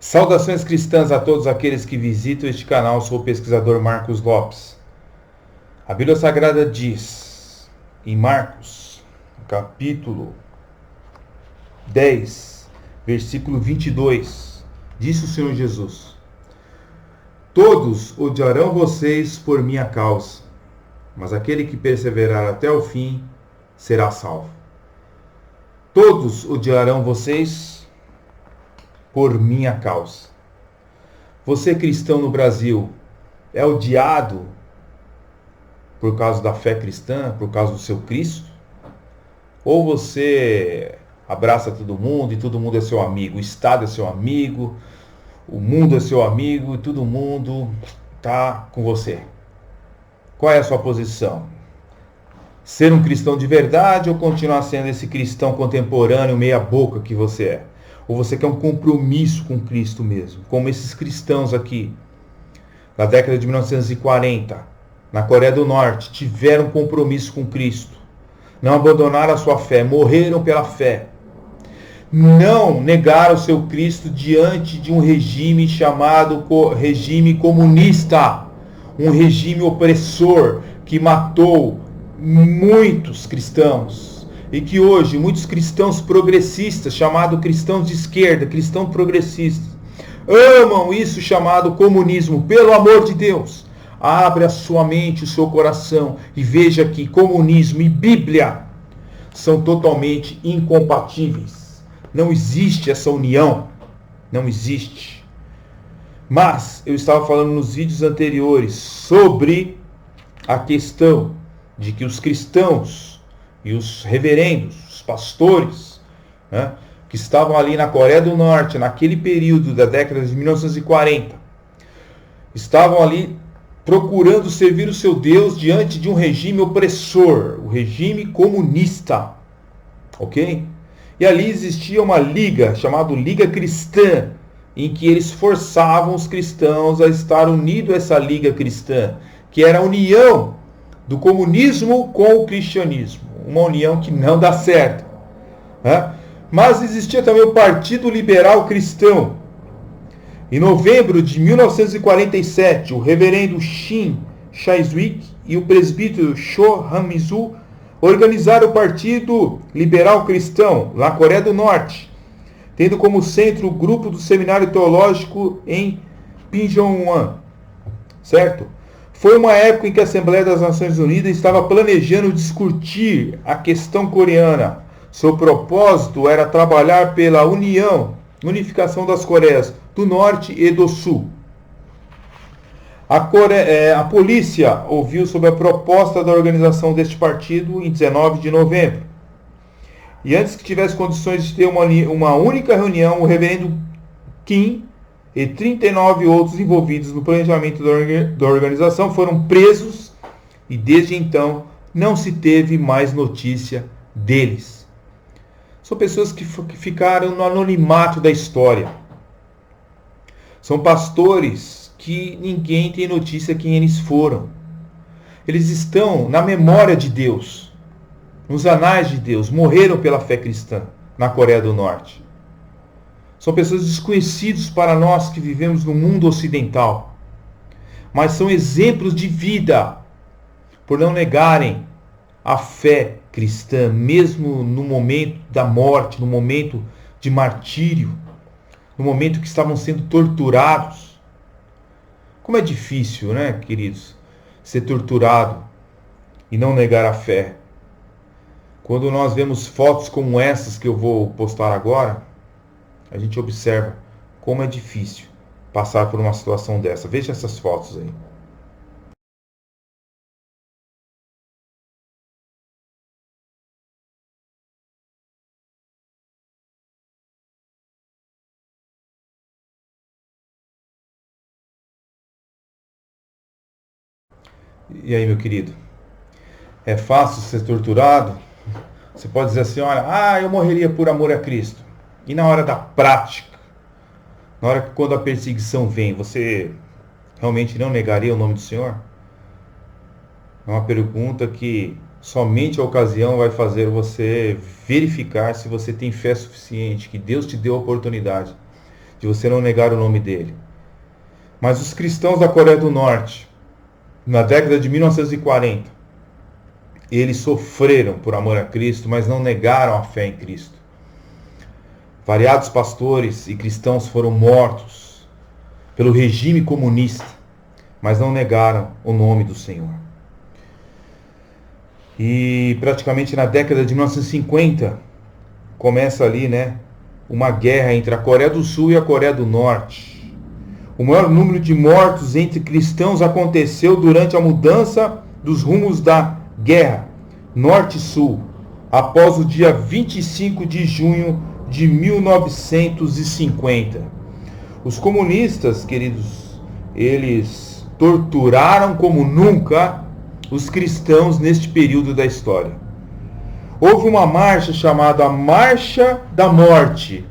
Saudações cristãs a todos aqueles que visitam este canal. Sou o pesquisador Marcos Lopes. A Bíblia Sagrada diz em Marcos, capítulo 10, versículo 22, disse o Senhor Jesus: todos odiarão vocês por minha causa, mas aquele que perseverar até o fim será salvo. Todos odiarão vocês por minha causa. Você cristão no Brasil é odiado por causa da fé cristã, por causa do seu Cristo? Ou você abraça todo mundo e todo mundo é seu amigo, o Estado é seu amigo, o mundo é seu amigo e todo mundo está com você? Qual é a sua posição? Ser um cristão de verdade ou continuar sendo esse cristão contemporâneo, meia boca que você é? Ou você quer um compromisso com Cristo mesmo? Como esses cristãos aqui, na década de 1940, na Coreia do Norte, tiveram compromisso com Cristo. Não abandonaram a sua fé, morreram pela fé. Não negaram o seu Cristo diante de um regime chamado regime comunista. Um regime opressor que matou muitos cristãos. E que hoje muitos cristãos progressistas, chamados cristãos de esquerda, cristãos progressistas, amam isso chamado comunismo. Pelo amor de Deus, abre a sua mente, o seu coração e veja que comunismo e Bíblia são totalmente incompatíveis. Não existe essa união. Não existe. Mas eu estava falando nos vídeos anteriores sobre a questão de que os cristãos e os reverendos, os pastores, né, que estavam ali na Coreia do Norte, naquele período da década de 1940, estavam ali procurando servir o seu Deus diante de um regime opressor, o regime comunista, ok? E ali existia uma liga, chamada Liga Cristã, em que eles forçavam os cristãos a estar unidos a essa Liga Cristã, que era a união do comunismo com o cristianismo. Uma união que não dá certo. Né? Mas existia também o Partido Liberal Cristão. Em novembro de 1947, o reverendo Shin Chae-sik e o presbítero Cho Han-mizu organizaram o Partido Liberal Cristão, na Coreia do Norte, tendo como centro o grupo do Seminário Teológico em Pinjongwan. Certo? Foi uma época em que a Assembleia das Nações Unidas estava planejando discutir a questão coreana. Seu propósito era trabalhar pela unificação das Coreias do Norte e do Sul. A polícia ouviu sobre a proposta da organização deste partido em 19 de novembro. E antes que tivesse condições de ter uma única reunião, o reverendo Kim e 39 outros envolvidos no planejamento da organização foram presos e desde então não se teve mais notícia deles. São pessoas que ficaram no anonimato da história. São pastores que ninguém tem notícia quem eles foram. Eles estão na memória de Deus, nos anais de Deus, morreram pela fé cristã na Coreia do Norte. São pessoas desconhecidas para nós que vivemos no mundo ocidental. Mas são exemplos de vida por não negarem a fé cristã, mesmo no momento da morte, no momento de martírio, no momento que estavam sendo torturados. Como é difícil, né, queridos, ser torturado e não negar a fé. Quando nós vemos fotos como essas que eu vou postar agora, a gente observa como é difícil passar por uma situação dessa. Veja essas fotos aí. E aí, meu querido? É fácil ser torturado? Você pode dizer assim, olha, eu morreria por amor a Cristo. E na hora da prática, na hora que quando a perseguição vem, você realmente não negaria o nome do Senhor? É uma pergunta que somente a ocasião vai fazer você verificar se você tem fé suficiente, que Deus te deu a oportunidade de você não negar o nome dele. Mas os cristãos da Coreia do Norte, na década de 1940, eles sofreram por amor a Cristo, mas não negaram a fé em Cristo. Variados pastores e cristãos foram mortos pelo regime comunista, mas não negaram o nome do Senhor. E praticamente na década de 1950, começa ali, uma guerra entre a Coreia do Sul e a Coreia do Norte. O maior número de mortos entre cristãos aconteceu durante a mudança dos rumos da guerra Norte-Sul, após o dia 25 de junho de 1950. Os comunistas, queridos, eles torturaram como nunca os cristãos neste período da história. Houve uma marcha chamada Marcha da Morte,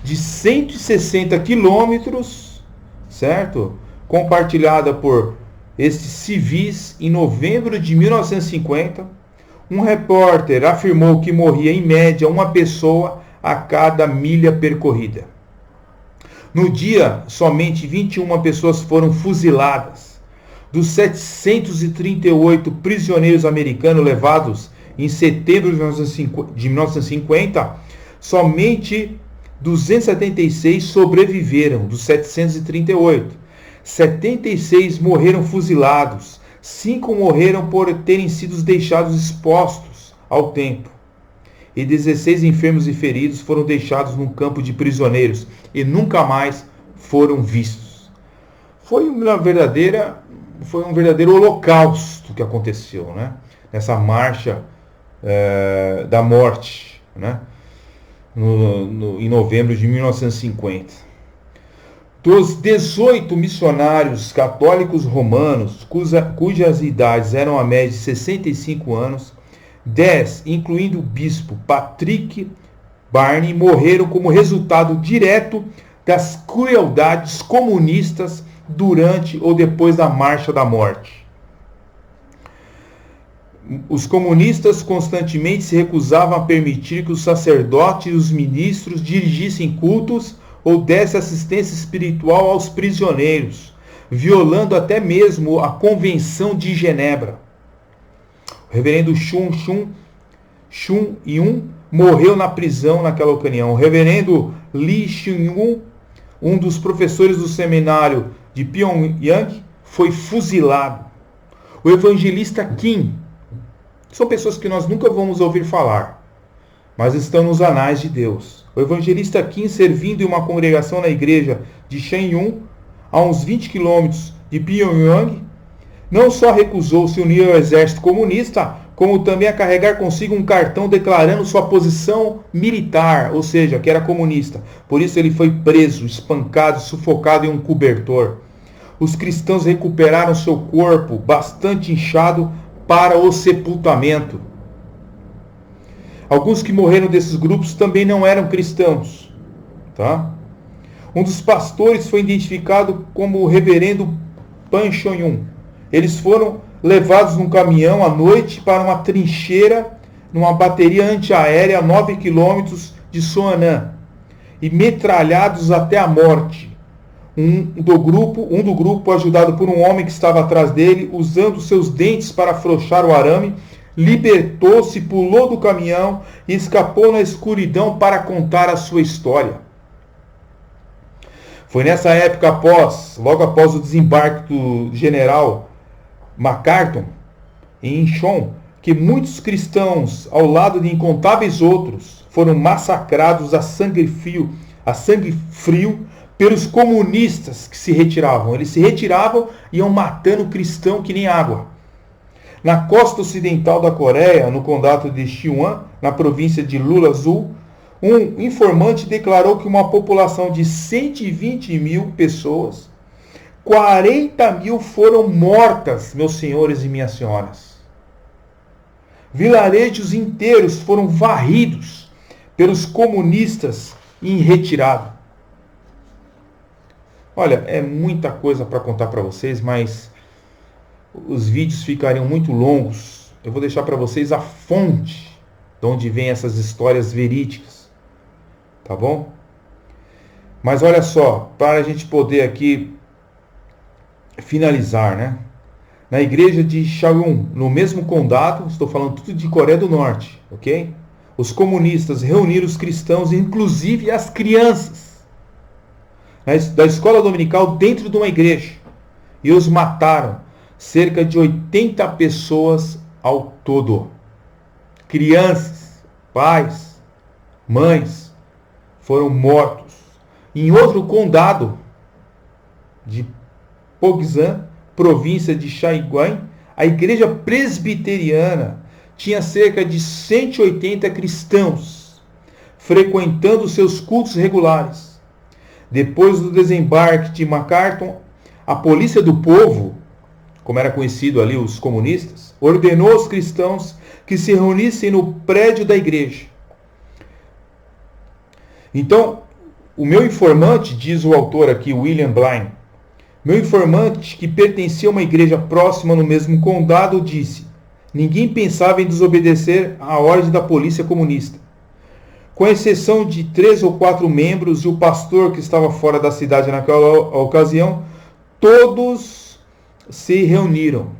de 160 quilômetros, certo? Compartilhada por estes civis em novembro de 1950. Um repórter afirmou que morria em média uma pessoa a cada milha percorrida. No dia, somente 21 pessoas foram fuziladas. Dos 738 prisioneiros americanos levados em setembro de 1950, somente 276 sobreviveram dos 738. 76 morreram fuzilados. 5 morreram por terem sido deixados expostos ao tempo. E 16 enfermos e feridos foram deixados num campo de prisioneiros e nunca mais foram vistos. Foi um verdadeiro holocausto que aconteceu, nessa marcha da morte, em novembro de 1950. Dos 18 missionários católicos romanos, cujas idades eram a média de 65 anos, 10, incluindo o bispo Patrick Barney, morreram como resultado direto das crueldades comunistas durante ou depois da Marcha da Morte. Os comunistas constantemente se recusavam a permitir que os sacerdotes e os ministros dirigissem cultos ou desse assistência espiritual aos prisioneiros, violando até mesmo a Convenção de Genebra. O reverendo Chun Yun morreu na prisão naquela ocasião. O reverendo Lee Chun-yun, um dos professores do seminário de Pyongyang, foi fuzilado. O evangelista Kim, são pessoas que nós nunca vamos ouvir falar, mas estão nos anais de Deus. O evangelista Kim, servindo em uma congregação na igreja de Shenyun, a uns 20 quilômetros de Pyongyang, não só recusou se unir ao exército comunista, como também a carregar consigo um cartão declarando sua posição militar, ou seja, que era comunista. Por isso ele foi preso, espancado, sufocado em um cobertor. Os cristãos recuperaram seu corpo bastante inchado para o sepultamento. Alguns que morreram desses grupos também não eram cristãos. Um dos pastores foi identificado como o reverendo Pan Chon-yun. Eles foram levados num caminhão à noite para uma trincheira numa bateria antiaérea a 9 quilômetros de Soanan e metralhados até a morte. Um do grupo, ajudado por um homem que estava atrás dele, usando seus dentes para afrouxar o arame, libertou-se, pulou do caminhão e escapou na escuridão para contar a sua história. Foi nessa época, logo após o desembarque do general MacArthur em Incheon, que muitos cristãos, ao lado de incontáveis outros, foram massacrados a sangue frio pelos comunistas que se retiravam. Eles se retiravam e iam matando cristão que nem água. Na costa ocidental da Coreia, no condado de Siwan, na província de Lulazul, um informante declarou que uma população de 120 mil pessoas, 40 mil foram mortas, meus senhores e minhas senhoras. Vilarejos inteiros foram varridos pelos comunistas em retirada. Olha, é muita coisa para contar para vocês, mas os vídeos ficariam muito longos. Eu vou deixar para vocês a fonte de onde vêm essas histórias verídicas. Tá bom? Mas olha só, para a gente poder aqui finalizar, né? Na igreja de Shaolin, no mesmo condado, estou falando tudo de Coreia do Norte, ok? Os comunistas reuniram os cristãos, inclusive as crianças, da escola dominical dentro de uma igreja, e os mataram, cerca de 80 pessoas ao todo. Crianças, pais, mães foram mortos. Em outro condado de Pogsan, província de Shaiguan, a igreja presbiteriana tinha cerca de 180 cristãos frequentando seus cultos regulares. Depois do desembarque de MacArthur, a polícia do povo, como era conhecido ali os comunistas, ordenou aos cristãos que se reunissem no prédio da igreja. Então, o meu informante, diz o autor aqui, William Blind, meu informante, que pertencia a uma igreja próxima no mesmo condado, disse: ninguém pensava em desobedecer à ordem da polícia comunista. Com exceção de 3 ou 4 membros e o pastor que estava fora da cidade naquela ocasião, todos se reuniram.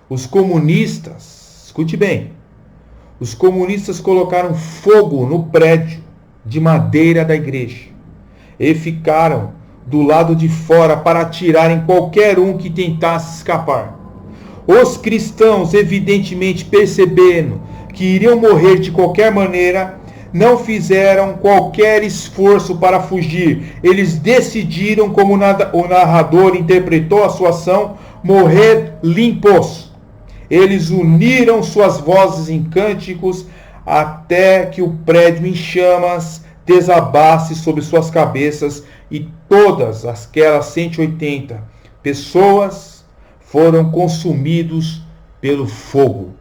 Os comunistas, escute bem, os comunistas colocaram fogo no prédio de madeira da igreja e ficaram do lado de fora para atirar em qualquer um que tentasse escapar. Os cristãos, evidentemente percebendo que iriam morrer de qualquer maneira, não fizeram qualquer esforço para fugir. Eles decidiram, como o narrador interpretou a sua ação, morrer limpos. Eles uniram suas vozes em cânticos até que o prédio em chamas desabasse sobre suas cabeças e todas aquelas 180 pessoas foram consumidos pelo fogo.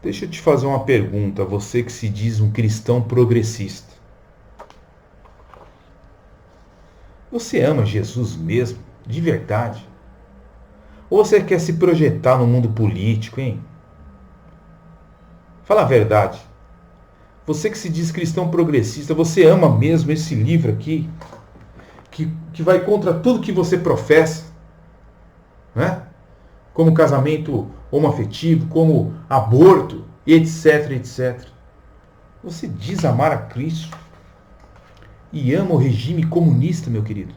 Deixa eu te fazer uma pergunta, você que se diz um cristão progressista. Você ama Jesus mesmo, de verdade? Ou você quer se projetar no mundo político, hein? Fala a verdade. Você que se diz cristão progressista, você ama mesmo esse livro aqui? Que vai contra tudo que você professa? Né? Como casamento homoafetivo, como aborto, etc, etc. Você diz amar a Cristo e ama o regime comunista, meu querido?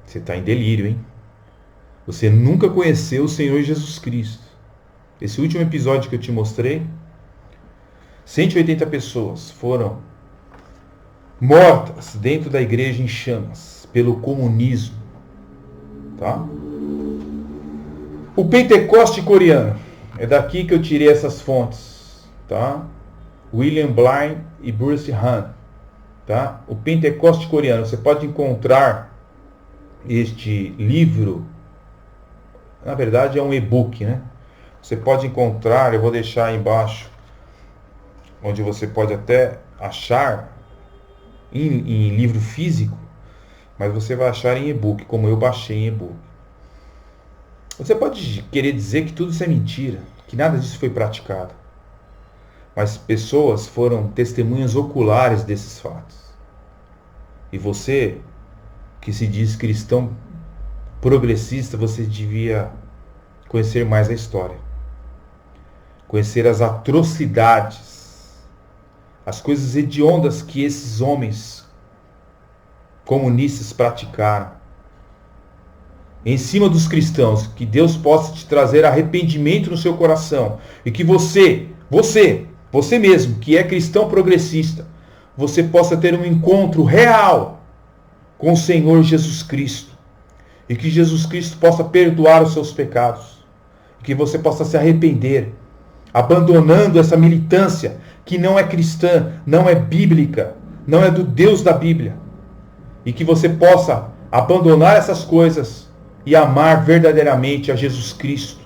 Você está em delírio, hein? Você nunca conheceu o Senhor Jesus Cristo. Esse último episódio que eu te mostrei, 180 pessoas foram mortas dentro da igreja em chamas pelo comunismo. Tá? O Pentecoste coreano, é daqui que eu tirei essas fontes, tá? William Blind e Bruce Han, tá? O Pentecoste coreano, você pode encontrar este livro, na verdade é um e-book, né? Você pode encontrar, eu vou deixar aí embaixo, onde você pode até achar em livro físico, mas você vai achar em e-book, como eu baixei em e-book. Você pode querer dizer que tudo isso é mentira, que nada disso foi praticado. Mas pessoas foram testemunhas oculares desses fatos. E você, que se diz cristão progressista, você devia conhecer mais a história. Conhecer as atrocidades, as coisas hediondas que esses homens comunistas praticaram em cima dos cristãos. Que Deus possa te trazer arrependimento no seu coração e que você mesmo, que é cristão progressista, você possa ter um encontro real com o Senhor Jesus Cristo e que Jesus Cristo possa perdoar os seus pecados, que você possa se arrepender, abandonando essa militância que não é cristã, não é bíblica, não é do Deus da Bíblia, e que você possa abandonar essas coisas e amar verdadeiramente a Jesus Cristo,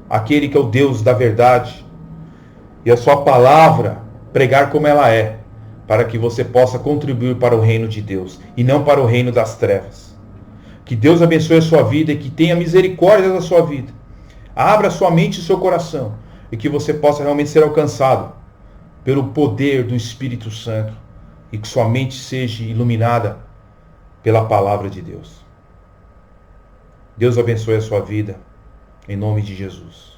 aquele que é o Deus da verdade, e a sua palavra pregar como ela é, para que você possa contribuir para o reino de Deus e não para o reino das trevas. Que Deus abençoe a sua vida e que tenha misericórdia da sua vida. Abra sua mente e seu coração e que você possa realmente ser alcançado pelo poder do Espírito Santo e que sua mente seja iluminada pela palavra de Deus. Deus abençoe a sua vida, em nome de Jesus.